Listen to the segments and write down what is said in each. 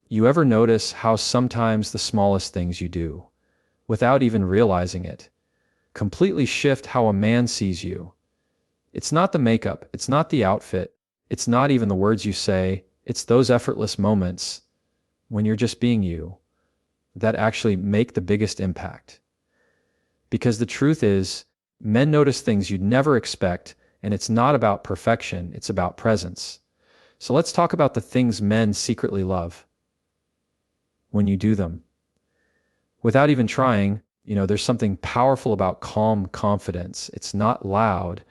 You ever notice how sometimes the smallest things you do, without even realizing it, completely shift how a man sees you? It's not the makeup, it's not the outfit, it's not even the words you say, it's those effortless moments when you're just being you that actually make the biggest impact. Because the truth is, men notice things you'd never expect, and it's not about perfection, it's about presence. So let's talk about the things men secretly love when you do them. Without even trying, there's something powerful about calm confidence. It's not loud.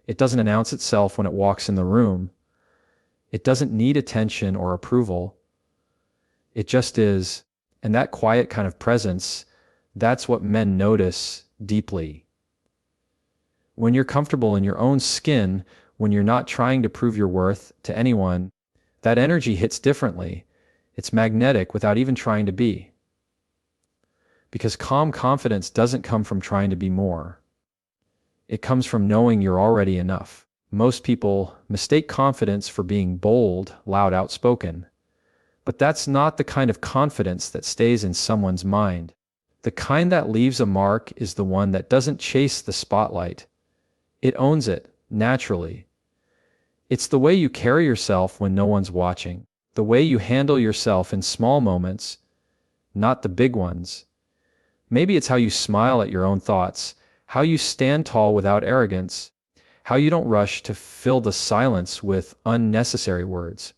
It doesn't announce itself when it walks in the room. It doesn't need attention or approval. It just is. And that quiet kind of presence, that's what men notice deeply. When you're comfortable in your own skin, when you're not trying to prove your worth to anyone, that energy hits differently. It's magnetic without even trying to be. Because calm confidence doesn't come from trying to be more. It comes from knowing you're already enough. Most people mistake confidence for being bold, loud, outspoken. But that's not the kind of confidence that stays in someone's mind. The kind that leaves a mark is the one that doesn't chase the spotlight. It owns it, naturally. It's the way you carry yourself when no one's watching. The way you handle yourself in small moments, not the big ones. Maybe it's how you smile at your own thoughts, how you stand tall without arrogance, how you don't rush to fill the silence with unnecessary words.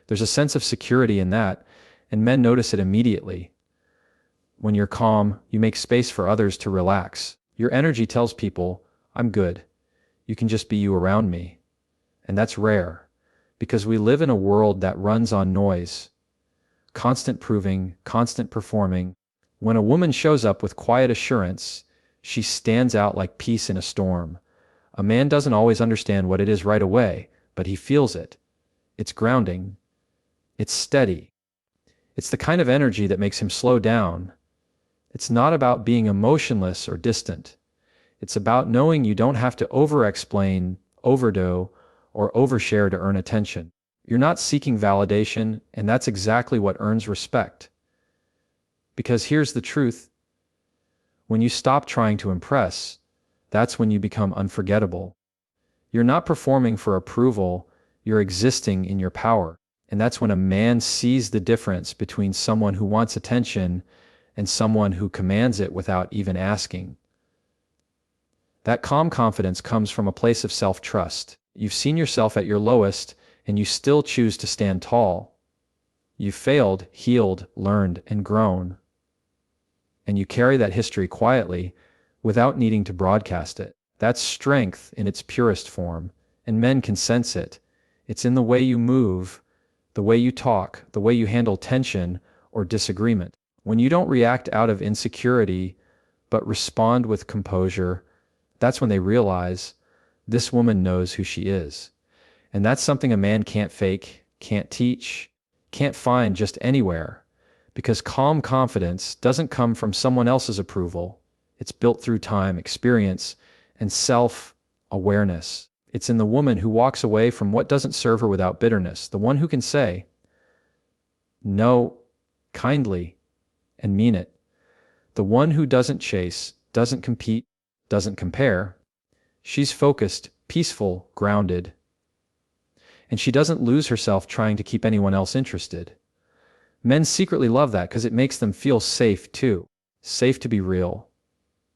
There's a sense of security in that, and men notice it immediately. When you're calm, you make space for others to relax. Your energy tells people, I'm good. You can just be you around me. And that's rare, because we live in a world that runs on noise. Constant proving, constant performing. When a woman shows up with quiet assurance, she stands out like peace in a storm. A man doesn't always understand what it is right away, but he feels it. It's grounding. It's steady. It's the kind of energy that makes him slow down. It's not about being emotionless or distant. It's about knowing you don't have to over-explain, overdo, or overshare to earn attention. You're not seeking validation, and that's exactly what earns respect. Because here's the truth. When you stop trying to impress, that's when you become unforgettable. You're not performing for approval, you're existing in your power. And that's when a man sees the difference between someone who wants attention and someone who commands it without even asking. That calm confidence comes from a place of self-trust. You've seen yourself at your lowest, and you still choose to stand tall. You've failed, healed, learned, and grown. And you carry that history quietly, without needing to broadcast it. That's strength in its purest form, and men can sense it. It's in the way you move, the way you talk, the way you handle tension or disagreement. When you don't react out of insecurity, but respond with composure, that's when they realize this woman knows who she is. And that's something a man can't fake, can't teach, can't find just anywhere. Because calm confidence doesn't come from someone else's approval. It's built through time, experience, and self-awareness. It's in the woman who walks away from what doesn't serve her without bitterness, the one who can say no kindly and mean it, the one who doesn't chase, doesn't compete, doesn't compare. She's focused, peaceful, grounded, and she doesn't lose herself trying to keep anyone else interested. Men secretly love that because it makes them feel safe too, safe to be real,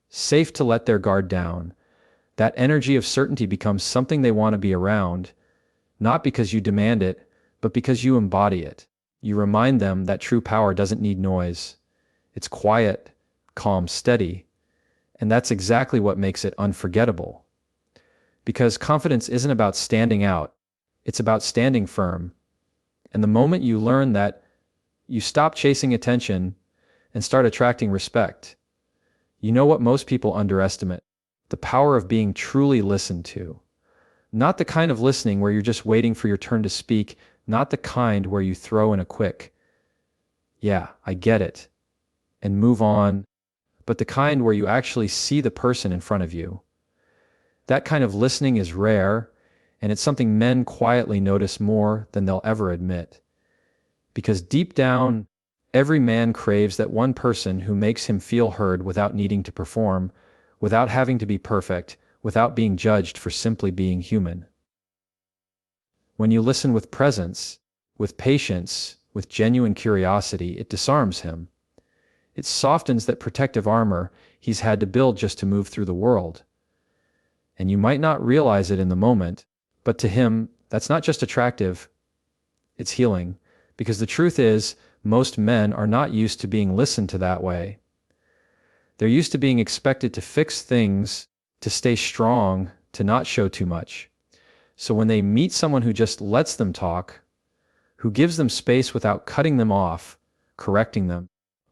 safe to let their guard down. That energy of certainty becomes something they want to be around, not because you demand it, but because you embody it. You remind them that true power doesn't need noise. It's quiet, calm, steady, and that's exactly what makes it unforgettable. Because confidence isn't about standing out, it's about standing firm. And the moment you learn that, you stop chasing attention and start attracting respect. You know what most people underestimate? The power of being truly listened to. Not the kind of listening where you're just waiting for your turn to speak, not the kind where you throw in a quick, "Yeah, I get it," and move on, but the kind where you actually see the person in front of you. That kind of listening is rare, and it's something men quietly notice more than they'll ever admit. Because deep down, every man craves that one person who makes him feel heard without needing to perform, without having to be perfect, without being judged for simply being human. When you listen with presence, with patience, with genuine curiosity, it disarms him. It softens that protective armor he's had to build just to move through the world. And you might not realize it in the moment, but to him, that's not just attractive, it's healing. Because the truth is, most men are not used to being listened to that way. They're used to being expected to fix things, to stay strong, to not show too much. So when they meet someone who just lets them talk, who gives them space without cutting them off, correcting them,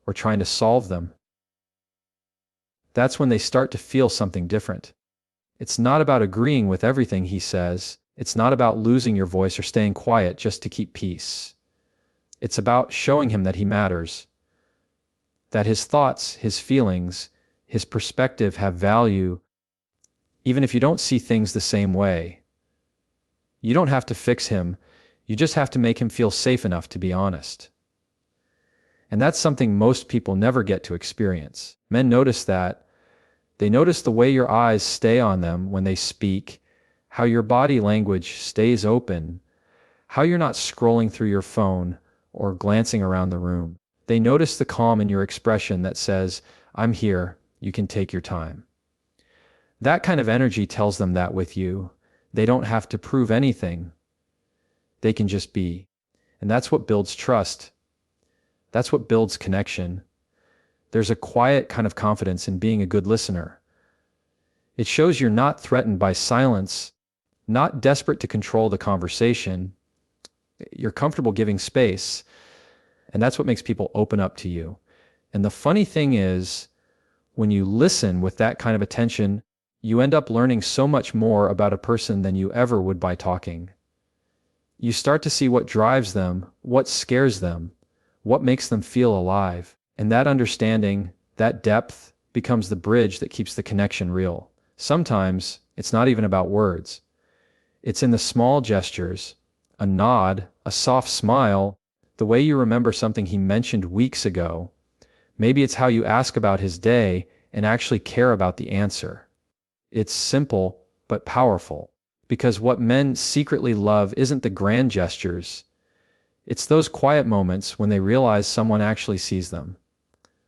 or trying to solve them, that's when they start to feel something different. It's not about agreeing with everything he says. It's not about losing your voice or staying quiet just to keep peace. It's about showing him that he matters, that his thoughts, his feelings, his perspective have value, even if you don't see things the same way. You don't have to fix him. You just have to make him feel safe enough to be honest. And that's something most people never get to experience. Men notice that. They notice the way your eyes stay on them when they speak, how your body language stays open, how you're not scrolling through your phone or glancing around the room. They notice the calm in your expression that says, "I'm here, you can take your time." That kind of energy tells them that with you, they don't have to prove anything. They can just be. And that's what builds trust. That's what builds connection. There's a quiet kind of confidence in being a good listener. It shows you're not threatened by silence, not desperate to control the conversation. You're comfortable giving space, and that's what makes people open up to you. And the funny thing is, when you listen with that kind of attention, you end up learning so much more about a person than you ever would by talking. You start to see what drives them, what scares them, what makes them feel alive. And that understanding, that depth, becomes the bridge that keeps the connection real. Sometimes it's not even about words. It's in the small gestures, a nod, a soft smile, the way you remember something he mentioned weeks ago. Maybe it's how you ask about his day and actually care about the answer. It's simple, but powerful. Because what men secretly love isn't the grand gestures. It's those quiet moments when they realize someone actually sees them.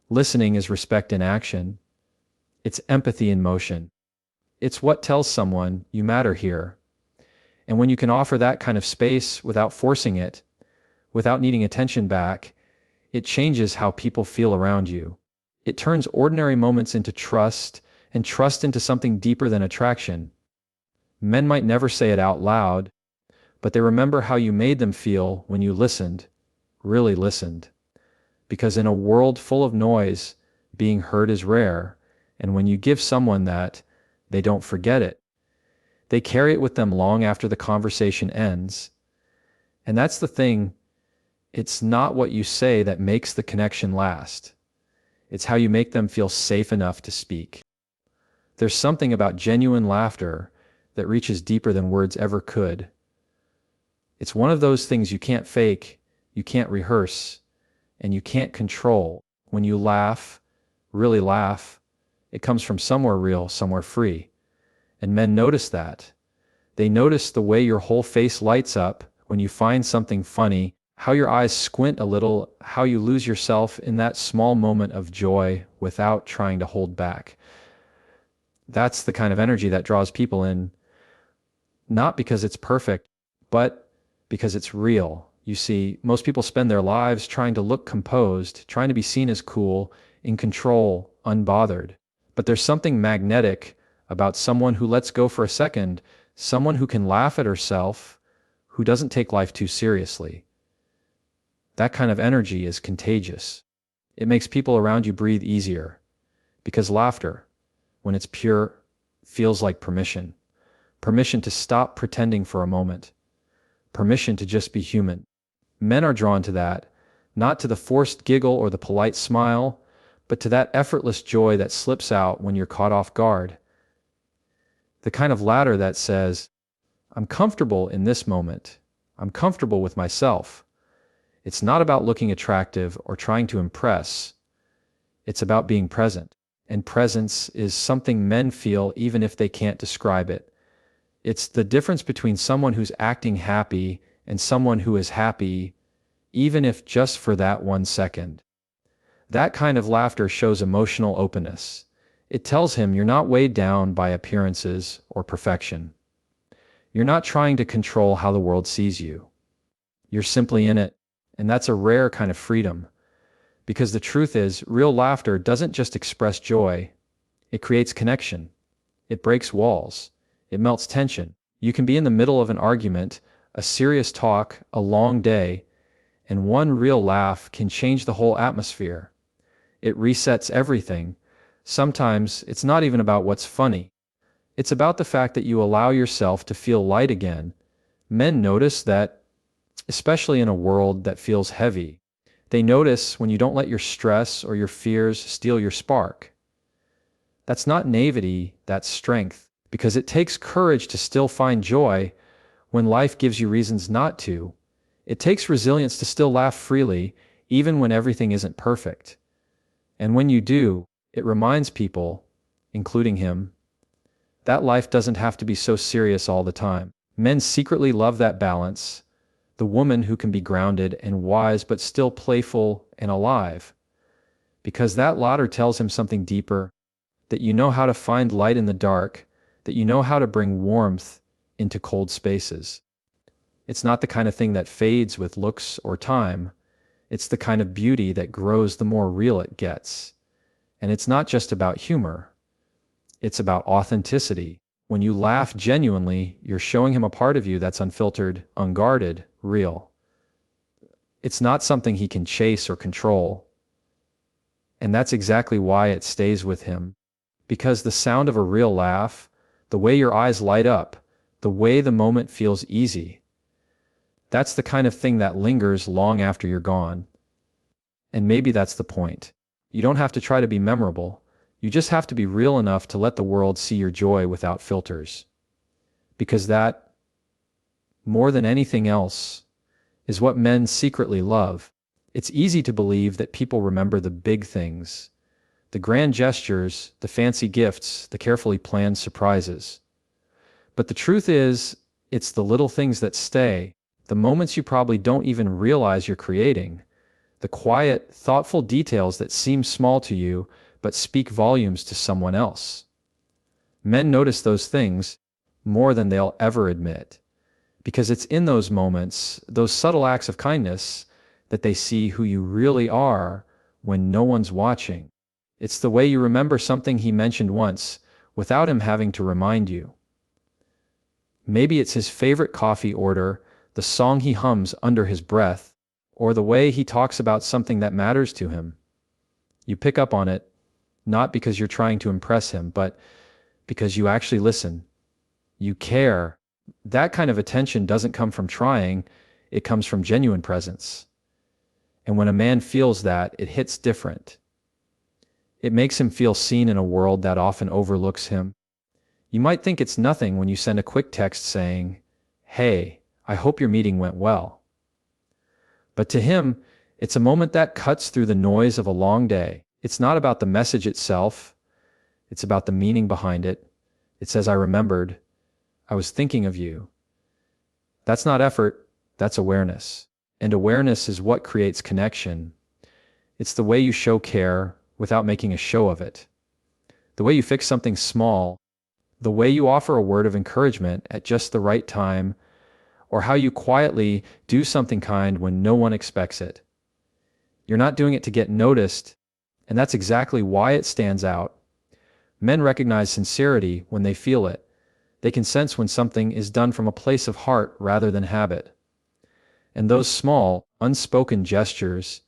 Listening is respect in action. It's empathy in motion. It's what tells someone you matter here. And when you can offer that kind of space without forcing it, without needing attention back, it changes how people feel around you. It turns ordinary moments into trust, and trust into something deeper than attraction. Men might never say it out loud, but they remember how you made them feel when you listened, really listened. Because in a world full of noise, being heard is rare, and when you give someone that, they don't forget it. They carry it with them long after the conversation ends. And that's the thing, it's not what you say that makes the connection last. It's how you make them feel safe enough to speak. There's something about genuine laughter that reaches deeper than words ever could. It's one of those things you can't fake, you can't rehearse, and you can't control. When you laugh, really laugh, it comes from somewhere real, somewhere free. And men notice that. They notice the way your whole face lights up when you find something funny, how your eyes squint a little, how you lose yourself in that small moment of joy without trying to hold back. That's the kind of energy that draws people in, not because it's perfect, but because it's real. You see, most people spend their lives trying to look composed, trying to be seen as cool, in control, unbothered. But there's something magnetic about someone who lets go for a second, someone who can laugh at herself, who doesn't take life too seriously. That kind of energy is contagious. It makes people around you breathe easier. Because laughter, when it's pure, feels like permission. Permission to stop pretending for a moment. Permission to just be human. Men are drawn to that, not to the forced giggle or the polite smile, but to that effortless joy that slips out when you're caught off guard. The kind of laughter that says, "I'm comfortable in this moment. I'm comfortable with myself." It's not about looking attractive or trying to impress. It's about being present. And presence is something men feel even if they can't describe it. It's the difference between someone who's acting happy and someone who is happy, even if just for that 1 second. That kind of laughter shows emotional openness. It tells him you're not weighed down by appearances or perfection. You're not trying to control how the world sees you. You're simply in it, and that's a rare kind of freedom. Because the truth is, real laughter doesn't just express joy, it creates connection. It breaks walls. It melts tension. You can be in the middle of an argument, a serious talk, a long day, and one real laugh can change the whole atmosphere. It resets everything. Sometimes it's not even about what's funny. It's about the fact that you allow yourself to feel light again. Men notice that, especially in a world that feels heavy. They notice when you don't let your stress or your fears steal your spark. That's not naivety, that's strength, because it takes courage to still find joy when life gives you reasons not to. It takes resilience to still laugh freely, even when everything isn't perfect. And when you do, it reminds people, including him, that life doesn't have to be so serious all the time. Men secretly love that balance, the woman who can be grounded and wise but still playful and alive. Because that latter tells him something deeper, that you know how to find light in the dark, that you know how to bring warmth into cold spaces. It's not the kind of thing that fades with looks or time. It's the kind of beauty that grows the more real it gets. And it's not just about humor. It's about authenticity. When you laugh genuinely, you're showing him a part of you that's unfiltered, unguarded, real. It's not something he can chase or control. And that's exactly why it stays with him. Because the sound of a real laugh, the way your eyes light up, the way the moment feels easy, that's the kind of thing that lingers long after you're gone. And maybe that's the point. You don't have to try to be memorable. You just have to be real enough to let the world see your joy without filters. Because that, more than anything else, is what men secretly love. It's easy to believe that people remember the big things, the grand gestures, the fancy gifts, the carefully planned surprises. But the truth is, it's the little things that stay, the moments you probably don't even realize you're creating, the quiet, thoughtful details that seem small to you but speak volumes to someone else. Men notice those things more than they'll ever admit, because it's in those moments, those subtle acts of kindness, that they see who you really are when no one's watching. It's the way you remember something he mentioned once without him having to remind you. Maybe it's his favorite coffee order, the song he hums under his breath, or the way he talks about something that matters to him. You pick up on it, not because you're trying to impress him, but because you actually listen. You care. That kind of attention doesn't come from trying, it comes from genuine presence. And when a man feels that, it hits different. It makes him feel seen in a world that often overlooks him. You might think it's nothing when you send a quick text saying, "Hey, I hope your meeting went well." But to him, it's a moment that cuts through the noise of a long day. It's not about the message itself. It's about the meaning behind it. It says, "I remembered. I was thinking of you." That's not effort. That's awareness. And awareness is what creates connection. It's the way you show care without making a show of it. The way you fix something small. The way you offer a word of encouragement at just the right time, or how you quietly do something kind when no one expects it. You're not doing it to get noticed, and that's exactly why it stands out. Men recognize sincerity when they feel it. They can sense when something is done from a place of heart rather than habit. And those small, unspoken gestures,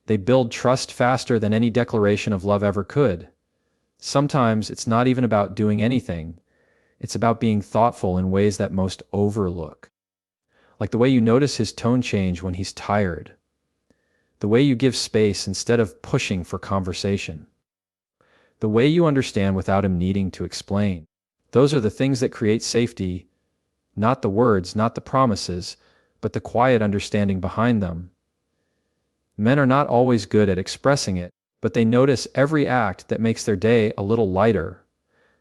they build trust faster than any declaration of love ever could. Sometimes it's not even about doing anything. It's about being thoughtful in ways that most overlook. Like the way you notice his tone change when he's tired. The way you give space instead of pushing for conversation. The way you understand without him needing to explain. Those are the things that create safety, not the words, not the promises, but the quiet understanding behind them. Men are not always good at expressing it, but they notice every act that makes their day a little lighter.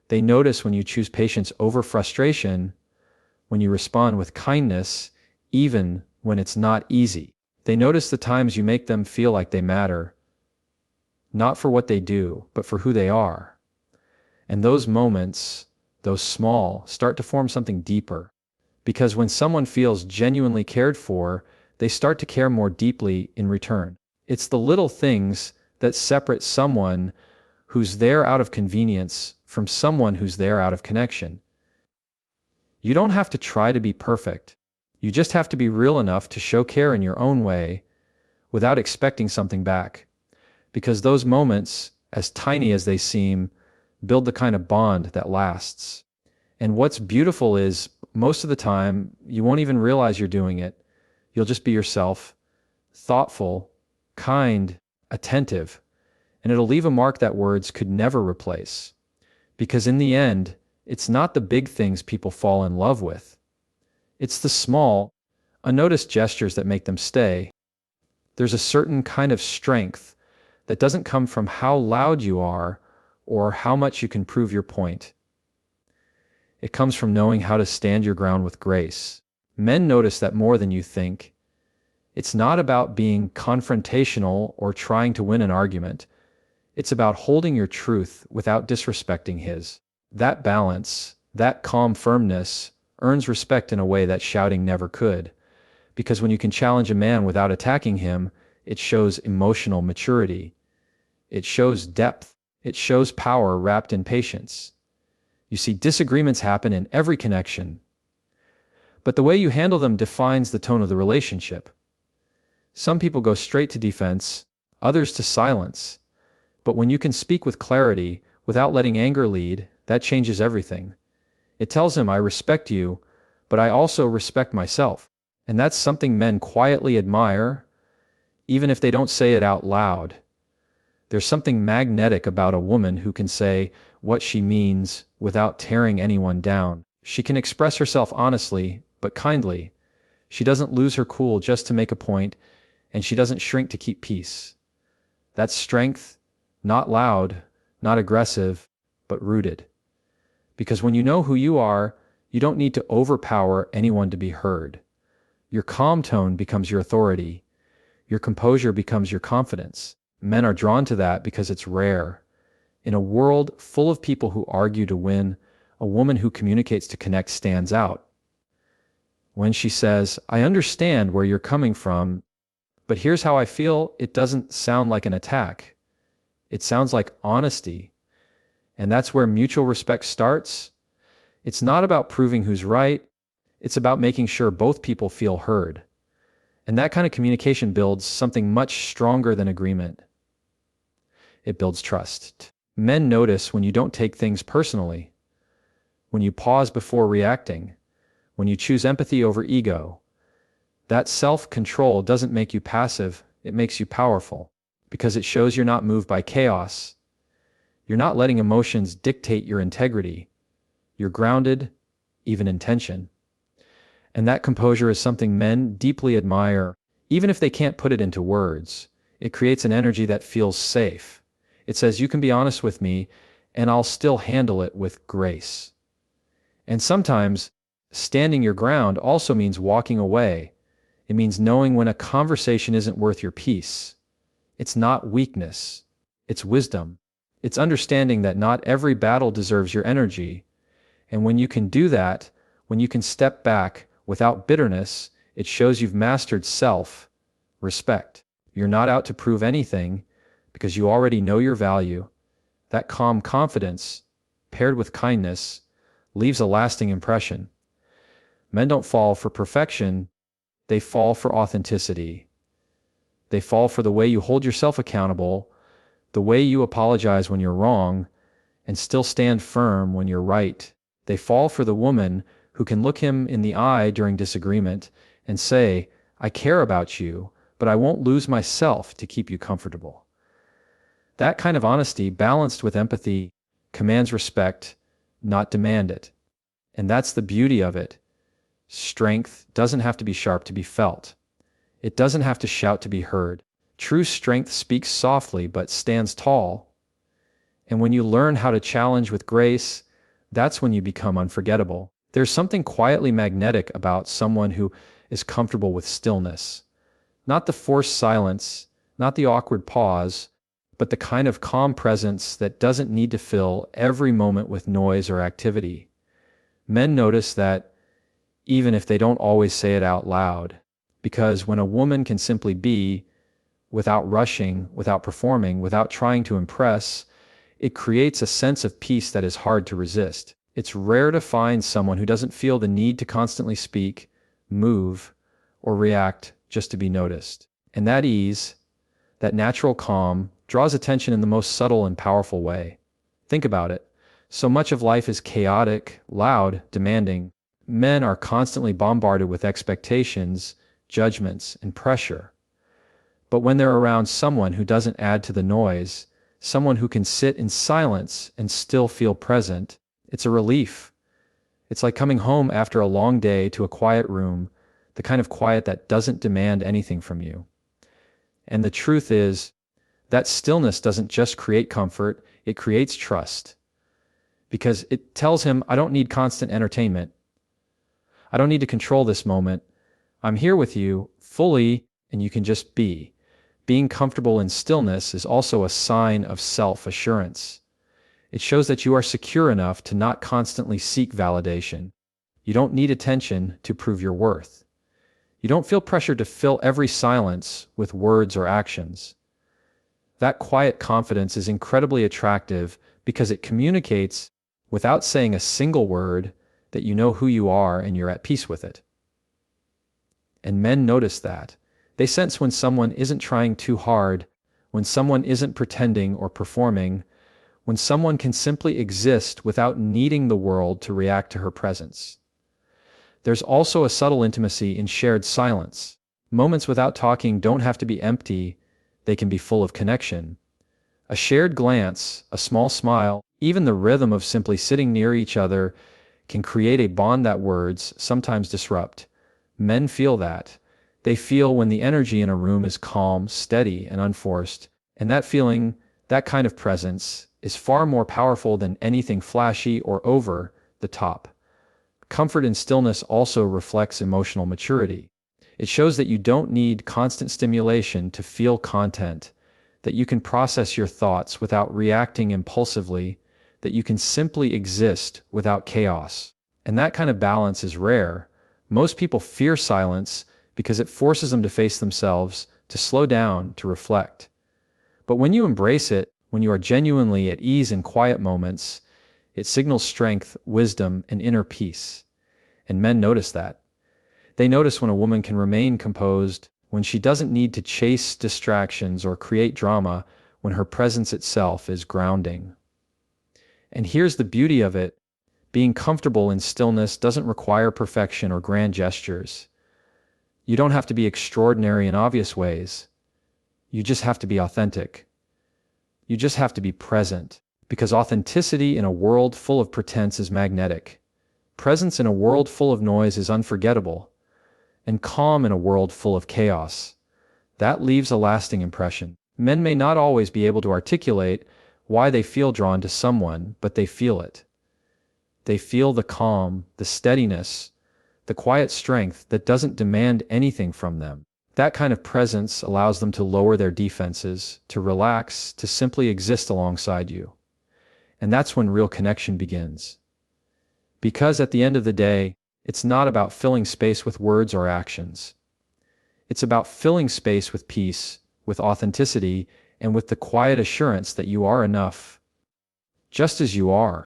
They notice when you choose patience over frustration, when you respond with kindness, even when it's not easy. They notice the times you make them feel like they matter, not for what they do, but for who they are. And those moments, though small, start to form something deeper. Because when someone feels genuinely cared for, they start to care more deeply in return. It's the little things that separate someone who's there out of convenience from someone who's there out of connection. You don't have to try to be perfect. You just have to be real enough to show care in your own way without expecting something back. Because those moments, as tiny as they seem, build the kind of bond that lasts. And what's beautiful is, most of the time, you won't even realize you're doing it. You'll just be yourself, thoughtful, kind, attentive, and it'll leave a mark that words could never replace. Because in the end, it's not the big things people fall in love with. It's the small, unnoticed gestures that make them stay. There's a certain kind of strength that doesn't come from how loud you are or how much you can prove your point. It comes from knowing how to stand your ground with grace. Men notice that more than you think. It's not about being confrontational or trying to win an argument. It's about holding your truth without disrespecting his. That balance, that calm firmness, earns respect in a way that shouting never could. Because when you can challenge a man without attacking him, it shows emotional maturity. It shows depth. It shows power wrapped in patience. You see, disagreements happen in every connection, but the way you handle them defines the tone of the relationship. Some people go straight to defense, others to silence. But when you can speak with clarity, without letting anger lead, that changes everything. It tells him, I respect you, but I also respect myself. And that's something men quietly admire, even if they don't say it out loud. There's something magnetic about a woman who can say what she means without tearing anyone down. She can express herself honestly, but kindly. She doesn't lose her cool just to make a point, and she doesn't shrink to keep peace. That's strength, not loud, not aggressive, but rooted. Because when you know who you are, you don't need to overpower anyone to be heard. Your calm tone becomes your authority. Your composure becomes your confidence. Men are drawn to that because it's rare. In a world full of people who argue to win, a woman who communicates to connect stands out. When she says, I understand where you're coming from, but here's how I feel, it doesn't sound like an attack. It sounds like honesty. And that's where mutual respect starts. It's not about proving who's right. It's about making sure both people feel heard. And that kind of communication builds something much stronger than agreement. It builds trust. Men notice when you don't take things personally, when you pause before reacting, when you choose empathy over ego. That self-control doesn't make you passive, it makes you powerful, because it shows you're not moved by chaos. You're not letting emotions dictate your integrity. You're grounded, even in tension. And that composure is something men deeply admire, even if they can't put it into words. It creates an energy that feels safe. It says, you can be honest with me, and I'll still handle it with grace. And sometimes, standing your ground also means walking away. It means knowing when a conversation isn't worth your peace. It's not weakness. It's wisdom. It's understanding that not every battle deserves your energy. And when you can do that, when you can step back without bitterness, it shows you've mastered self-respect. You're not out to prove anything because you already know your value. That calm confidence, paired with kindness, leaves a lasting impression. Men don't fall for perfection, they fall for authenticity. They fall for the way you hold yourself accountable, the way you apologize when you're wrong, and still stand firm when you're right. They fall for the woman who can look him in the eye during disagreement and say, I care about you, but I won't lose myself to keep you comfortable. That kind of honesty, balanced with empathy, commands respect, not demand it. And that's the beauty of it. Strength doesn't have to be sharp to be felt. It doesn't have to shout to be heard. True strength speaks softly but stands tall. And when you learn how to challenge with grace, that's when you become unforgettable. There's something quietly magnetic about someone who is comfortable with stillness. Not the forced silence, not the awkward pause, but the kind of calm presence that doesn't need to fill every moment with noise or activity. Men notice that even if they don't always say it out loud, because when a woman can simply be, without rushing, without performing, without trying to impress, it creates a sense of peace that is hard to resist. It's rare to find someone who doesn't feel the need to constantly speak, move, or react just to be noticed. And that ease, that natural calm, draws attention in the most subtle and powerful way. Think about it. So much of life is chaotic, loud, demanding. Men are constantly bombarded with expectations, judgments, and pressure. But when they're around someone who doesn't add to the noise, someone who can sit in silence and still feel present, it's a relief. It's like coming home after a long day to a quiet room, the kind of quiet that doesn't demand anything from you. And the truth is, that stillness doesn't just create comfort, it creates trust. Because it tells him, I don't need constant entertainment. I don't need to control this moment. I'm here with you fully, and you can just be. Being comfortable in stillness is also a sign of self-assurance. It shows that you are secure enough to not constantly seek validation. You don't need attention to prove your worth. You don't feel pressure to fill every silence with words or actions. That quiet confidence is incredibly attractive because it communicates, without saying a single word, that you know who you are and you're at peace with it. And men notice that. They sense when someone isn't trying too hard, when someone isn't pretending or performing, when someone can simply exist without needing the world to react to her presence. There's also a subtle intimacy in shared silence. Moments without talking don't have to be empty, they can be full of connection. A shared glance, a small smile, even the rhythm of simply sitting near each other can create a bond that words sometimes disrupt. Men feel that. They feel when the energy in a room is calm, steady, and unforced, and that feeling, that kind of presence, is far more powerful than anything flashy or over the top. Comfort in stillness also reflects emotional maturity. It shows that you don't need constant stimulation to feel content, that you can process your thoughts without reacting impulsively, that you can simply exist without chaos. And that kind of balance is rare. Most people fear silence because it forces them to face themselves, to slow down, to reflect. But when you embrace it, when you are genuinely at ease in quiet moments, it signals strength, wisdom, and inner peace. And men notice that. They notice when a woman can remain composed, when she doesn't need to chase distractions or create drama, when her presence itself is grounding. And here's the beauty of it. Being comfortable in stillness doesn't require perfection or grand gestures. You don't have to be extraordinary in obvious ways. You just have to be authentic. You just have to be present, because authenticity in a world full of pretense is magnetic. Presence in a world full of noise is unforgettable, and calm in a world full of chaos. That leaves a lasting impression. Men may not always be able to articulate why they feel drawn to someone, but they feel it. They feel the calm, the steadiness, the quiet strength that doesn't demand anything from them. That kind of presence allows them to lower their defenses, to relax, to simply exist alongside you. And that's when real connection begins. Because at the end of the day, it's not about filling space with words or actions. It's about filling space with peace, with authenticity, and with the quiet assurance that you are enough, just as you are.